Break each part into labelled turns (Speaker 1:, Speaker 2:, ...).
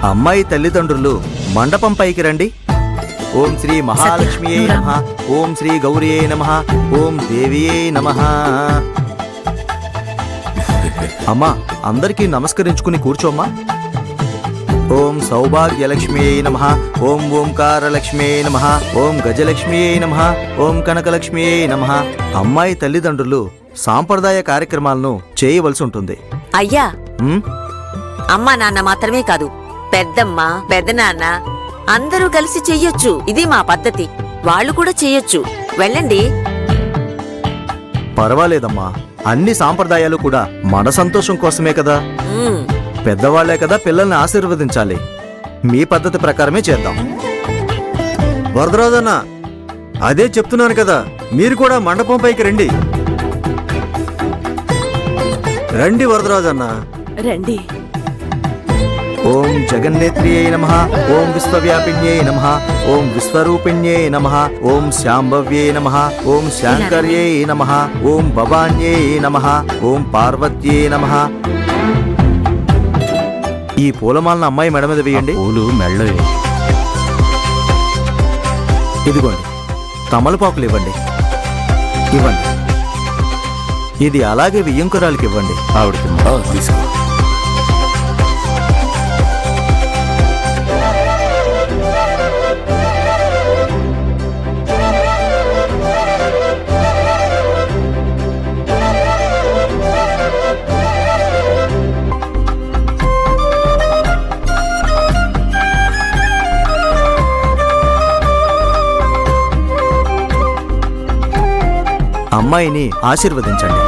Speaker 1: అమ్మాయి తల్లిదండ్రులు మండపం పైకి రండి. ఓం శ్రీ మహాలక్ష్మియే నమః, ఓం శ్రీ గౌరియే నమః, ఓం దేవియే నమః. అమ్మా, అందరికీ నమస్కరించుకుని కూర్చోమ్మా. ఓం సౌభాగ్యలక్ష్మియే నమః, ఓం ఓంకారలక్ష్మియే నమః, ఓం గజలక్ష్మియే నమః, ఓం కనకలక్ష్మియే నమః. అమ్మాయి తల్లిదండ్రులు సాంప్రదాయ కార్యక్రమాలను చేయవలసి ఉంటుంది.
Speaker 2: అయ్యా,
Speaker 1: ఉమ్,
Speaker 2: అమ్మా నాన్న మాత్రమే కాదు, పెద్దమ్మ పెద్దనాన్న అందరూ కలిసి చెయ్యొచ్చు. ఇది మా పద్ధతి. వాళ్ళు కూడా చెయ్యొచ్చు. వెళ్ళండి.
Speaker 1: పర్వాలేదమ్మా, అన్ని సాంప్రదాయాలు కూడా మన సంతోషం కోసమే కదా.
Speaker 2: ఉమ్,
Speaker 1: పెద్దవాళ్లే కదా పిల్లల్ని ఆశీర్వదించాలి. మీ పద్ధతి ప్రకారమే చేద్దాం.
Speaker 3: వరదరాజన్న, అదే చెప్తున్నాను కదా, మీరు కూడా మండపం పైకి రండి. రండి వరదరాజన్న,
Speaker 4: రండి.
Speaker 1: ఓం జగన్నేత్రియే నమః, ఓం విశ్వవ్యాపిన్యే నమః, ఓం విశ్వరూపిణ్యే నమః, ఓం శాంభవ్యే నమః, ఓం శాంకర్యే నమః, ఓం భవాన్యే నమః, ఓం పార్వత్యే నమః. ఈ పూలమాలను అమ్మాయి మెడ మీద వేయండి.
Speaker 5: పూలు మెళ్ళో
Speaker 1: ఇదిగోండి, తమలపాకులు ఇవ్వండి. ఇవ్వండి. ఇది అలాగే వియ్యంకురాలకి ఇవ్వండి.
Speaker 5: ఆవిడకి తీసుకో.
Speaker 1: అమ్మాయిని ఆశీర్వదించండి.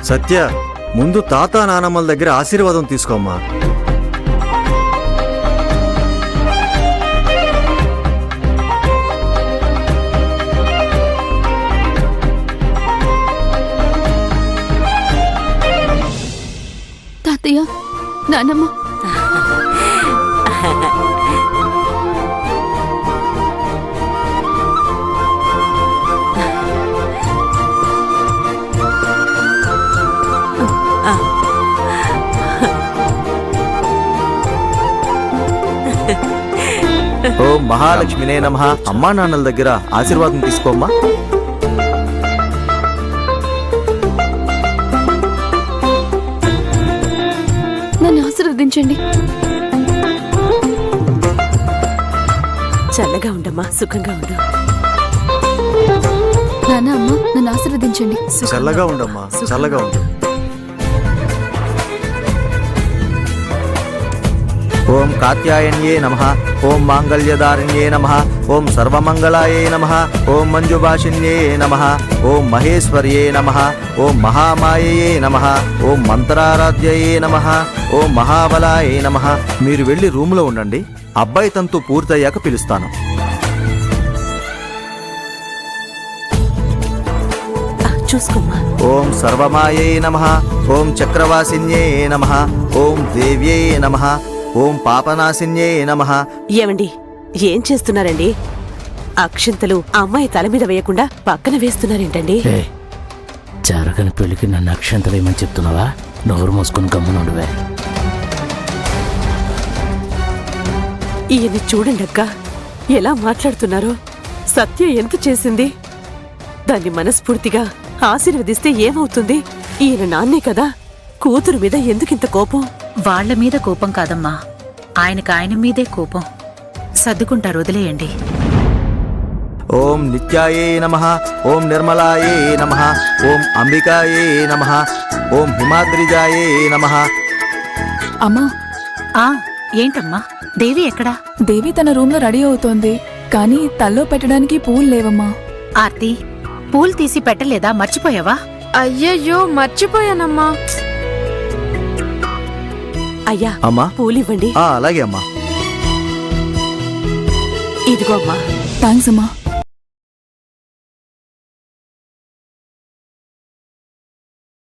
Speaker 3: సత్య, ముందు తాత నానమ్మల దగ్గర ఆశీర్వాదం తీసుకోమ్మా.
Speaker 6: తాతయ్య, నానమ్మ,
Speaker 1: ఓం మహాలక్ష్మినే నమః. అమ్మా నాన్నల దగ్గర ఆశీర్వాదం తీసుకోమ్మా.
Speaker 6: నన్ను ఆశీర్వదించండి.
Speaker 4: చల్లగా ఉండమ్మా, సుఖంగా ఉండు.
Speaker 6: నాన్న, అమ్మ, నన్ను ఆశీర్వదించండి.
Speaker 3: చల్లగా ఉండమ్మా, చల్లగా ఉండు.
Speaker 1: ఓం కాత్యాయన్యే నమః, ఓం మాంగళ్యదారిణ్యే నమః, ఓం సర్వమంగళాయే నమః, ఓం మంజుభాషిణ్యే నమః, ఓం మహేశ్వర్యే నమః, ఓం మహామాయయే నమః, ఓం మంత్రారాధ్యయే నమః, ఓం మహాబలాయే నమః. మీరు వెళ్ళి రూములో ఉండండి. అబ్బాయి తంతు పూర్తయ్యాక పిలుస్తాను.
Speaker 4: చూసుకోమ్మా.
Speaker 1: ఓం సర్వమాయే నమః, ఓం చక్రవాసిన్యే నమః, ఓం దేవ్యే నమః, ఓం పాపనాశిన్యే నమః.
Speaker 4: ఏమండి, ఏం చేస్తున్నారండి? అక్షింతలు అమ్మాయి తల మీద వేయకుండా పక్కన వేస్తున్నారేంటండి?
Speaker 5: జరగని పెళ్లికి నన్ను అక్షంతలేమని చెప్తున్నావా? నోరు మోసుకుని గమ్మునుండువే.
Speaker 4: ఈయన్ని చూడండి అక్క, ఎలా మాట్లాడుతున్నారో. సత్య ఎంత చేసింది? దాన్ని మనస్ఫూర్తిగా ఆశీర్వదిస్తే ఏమవుతుంది? ఈయన నాన్నే కదా. కూతురు మీద ఎందుకింత కోపం?
Speaker 7: వాళ్ల మీద కోపం కాదమ్మా, ఆయన మీదే కోపం. సర్దుకుంటారు, వదిలేయండి.
Speaker 1: ఓం నిత్యాయే నమః, ఓం నిర్మలాయే నమః, ఓం అంబికాయే నమః, ఓం హిమాద్రిజాయే నమః.
Speaker 6: అమ్మా,
Speaker 7: ఆ ఏంటమ్మా, దేవి ఎక్కడా?
Speaker 6: దేవి తన రూమ్ లో రెడీ అవుతోంది, కానీ తల్లో పెట్టడానికి పూలు లేవమ్మా.
Speaker 7: ఆర్తి, పూలు తీసి పెట్టలేదా? మర్చిపోయావా?
Speaker 6: అయ్యయ్యో, మర్చిపోయానమ్మా.
Speaker 4: అయ్యా,
Speaker 1: అమ్మా,
Speaker 4: పూలివ్వండి.
Speaker 1: అలాగే అమ్మా.
Speaker 4: ఇదిగో అమ్మా.
Speaker 6: థ్యాంక్స్ అమ్మా.